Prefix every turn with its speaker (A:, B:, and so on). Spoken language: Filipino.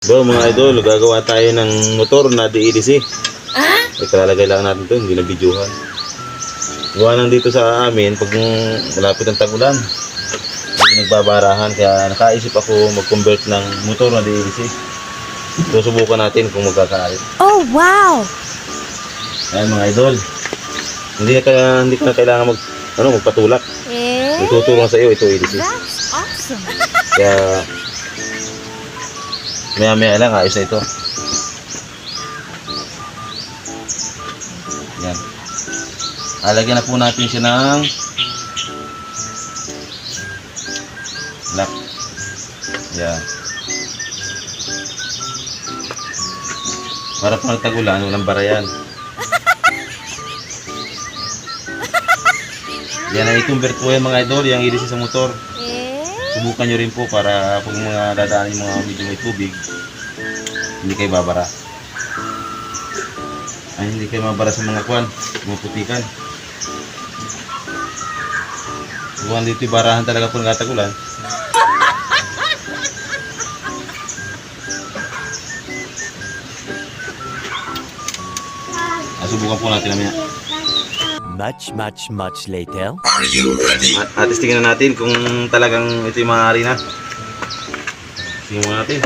A: Bro, mga idol, gagawa tayo ng motor na DEDC. Ikalalagay lang natin ito, hindi na videohan. Gawa lang dito sa amin, pag malapit ang tag-ulan, hindi nagbabarahan, kaya nakaisip ako mag-convert ng motor na DEDC. Susubukan natin kung magkakaayos.
B: Oh, wow!
A: Ayan mga idol, hindi ka na kailangan magpatulak. Itutulong sa iyo ito EDC.
B: That's awesome!
A: Kaya maya lang ayos na ito. Yan. Alagyan na po natin siya ng lock. Yan. Para pag tag-ulan, walang bara yan. Yan ang i-convert po yan mga idol, yung EDC sa motor. Subukan nyo rin po para pag mga dadaan yung mga medyo may tubig, hindi kayo babara. Ay, hindi kayo mabara sa mga kwan, mga putikan. Kung dito barahan talaga po ng tag-ulan. Subukan po natin namin yan.
C: Much later.
A: At testingin na natin kung talagang ito yung maaari na. Tingnan natin.